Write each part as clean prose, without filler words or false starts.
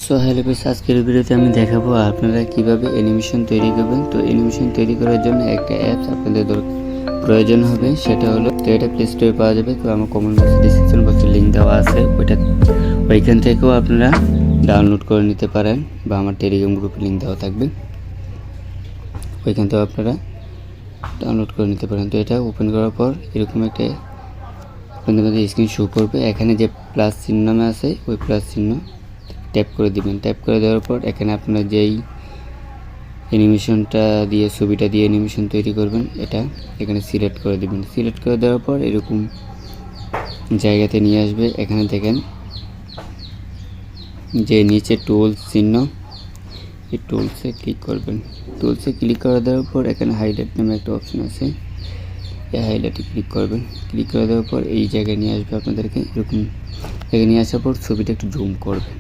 So hello guys, আজকের ভিডিওতে আমি দেখাবো আপনারা কিভাবে অ্যানিমেশন তৈরি করবেন। তো অ্যানিমেশন তৈরি করার জন্য একটা অ্যাপস আপনাদের প্রয়োজন হবে, সেটা হলো তো এটা প্লে স্টোরে পাওয়া যাবে। তো আমার কমেন্ট বক্সে ডিসক্রিপশন বক্সে লিঙ্ক দেওয়া আছে, ওইখান থেকেও আপনারা ডাউনলোড করে নিতে পারেন, বা আমার টেলিগ্রাম গ্রুপে লিঙ্ক দেওয়া থাকবে, ওইখান থেকেও আপনারা ডাউনলোড করে নিতে পারেন। তো এটা ওপেন করার পর এরকম একটা আপনাদের মধ্যে স্ক্রিন শো করবে। এখানে যে প্লাস চিহ্ন আছে ওই প্লাস চিহ্ন ট্যাপ করে দিবেন। ট্যাপ করে দেওয়ার পর এখানে আপনারা যেই অ্যানিমেশনটা দিয়ে ছবিটা দিয়ে অ্যানিমেশন তৈরি করবেন এটা এখানে সিলেক্ট করে দিবেন। সিলেক্ট করে দেওয়ার পর এরকম জায়গাতে নিয়ে আসবে। এখানে দেখেন যে নিচে টুলস চিহ্ন, এই টুলসে ক্লিক করবেন। টুলসে ক্লিক করে দেওয়ার পর এখানে হাইলাইট নামে একটা অপশন আছে, এই হাইলাইটে ক্লিক করবেন। ক্লিক করে দেওয়ার পর এই জায়গায় নিয়ে আসবে আপনাদেরকে। এরকম জায়গায় নিয়ে আসার পর ছবিটা একটু জুম করবেন।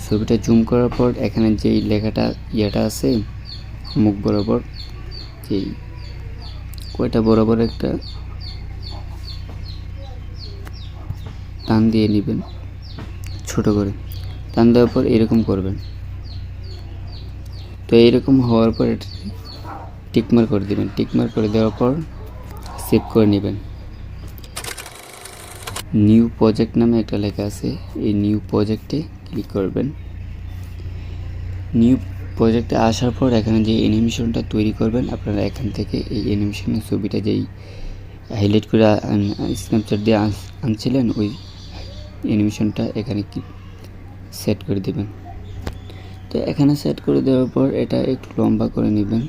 ছবিটা জুম করার পর এখানে যেই লেখাটা আছে মুখ বরাবর, যেই কয়টা বরাবর একটা টান দিয়ে নেবেন, ছোট করে টান দেওয়ার পর এরকম করবেন। তো এইরকম হওয়ার পর এটা টিকমার্ক করে দেবেন। টিকমার্ক করে দেওয়ার পর সেভ করে নেবেন। নিউ প্রজেক্ট নামে একটা লেখা আছে, এই নিউ প্রজেক্টে ক্লিক করবেন। নিউ প্রজেক্টে আসার পর এখানে যে অ্যানিমেশনটা তৈরি করবেন আপনারা এখান থেকে এই অ্যানিমেশনের ছবিটা যেই হাইলাইট করে স্ন্যাপচ্যাট দিয়ে আনছিলেন ওই অ্যানিমেশনটা এখানে সেট করে দেবেন। তো এখানে সেট করে দেওয়ার পর এটা একটু লম্বা করে নেবেন।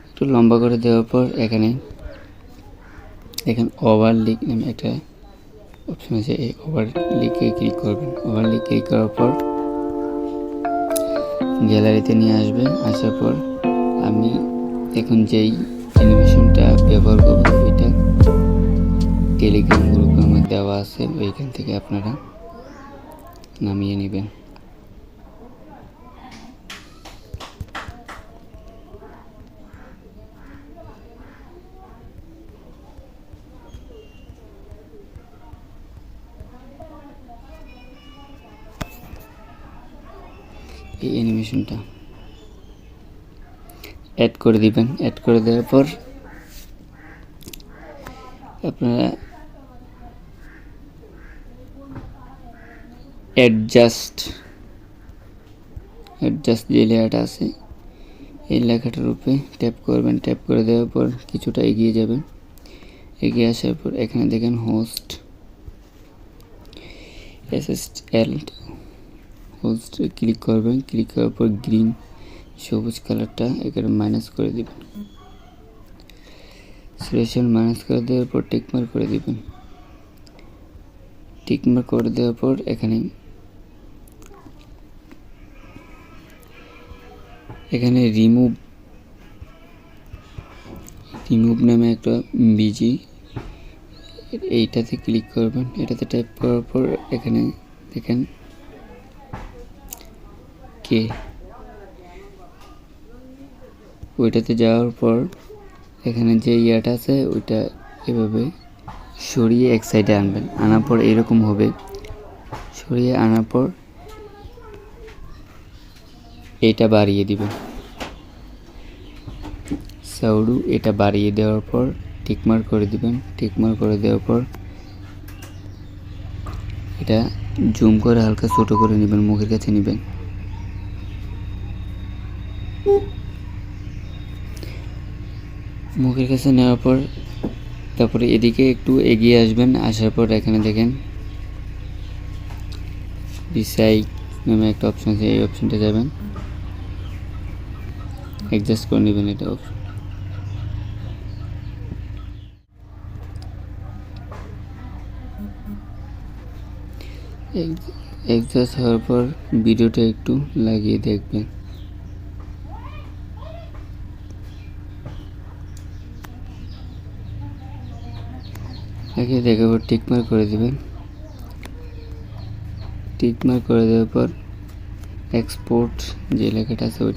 একটু লম্বা করে দেওয়ার পর এখানে ওভারলিক নামে একটা অপশন আছে, এই ওভারলিকে ক্লিক করবেন। ওভারলিক ক্লিক করার পর গ্যালারিতে নিয়ে আসবে। আসার পর আমি এখন যেই অ্যানিমেশনটা ব্যবহার করব ওইটা টেলিগ্রাম গ্রুপে আমার দেওয়া আছে, ওইখান থেকে আপনারা নামিয়ে নেবেন। এই অ্যানিমেশনটা অ্যাড করে দিবেন। অ্যাড করে দেওয়ার পর আপনারা অ্যাডজাস্ট যে লেখাটা আছে এই লেখাটার উপরে ট্যাপ করবেন। ট্যাপ করে দেওয়ার পর কিছুটা এগিয়ে যাবেন। এগিয়ে আসার পর এখানে দেখেন হোস্ট ক্লিক করবেন। ক্লিক করার পর গ্রিন সবুজ কালারটা এখানে মাইনাস করে দিবেন। সিলেকশন মাইনাস করে দেওয়ার পর টিকমার্ক করে দিবেন। টিকমার্ক করে দেওয়ার পর এখানে রিমুভ নামে একটা বিজি, এইটাতে ক্লিক করবেন। এটাতে টাইপ করার পর এখানে দেখেন কে, ওইটাতে যাওয়ার পর এখানে যে ইয়াটা আছে ওইটা এভাবে সরিয়ে এক সাইডে আনবেন। আনার পর এরকম হবে। সরিয়ে আনার পর এটা বাড়িয়ে দিবেন। সাউডু এটা বাড়িয়ে দেওয়ার পর টিকমার্ক করে দিবেন। টিকমার্ক করে দেওয়ার পর এটা জুম করে হালকা ছোট করে নেবেন, মুখের কাছে নেবেন। মুখের কাছে নেওয়ার পর তারপরে এদিকে একটু এগিয়ে আসবেন। আসার পর এখানে দেখেন রিসাইজ নামে একটা অপশন আছে, এই অপশনটা যাবেন, অ্যাডজাস্ট করে নেবেন। এটা অপশন অ্যাডজাস্ট হওয়ার পর ভিডিওটা একটু লাগিয়ে দেখবেন। দেখার পর টিকমার্ক করে দিবেন। টিকমার্ক করে দেওয়ার পর এক্সপোর্ট যে লেখাটা আছে ওইটা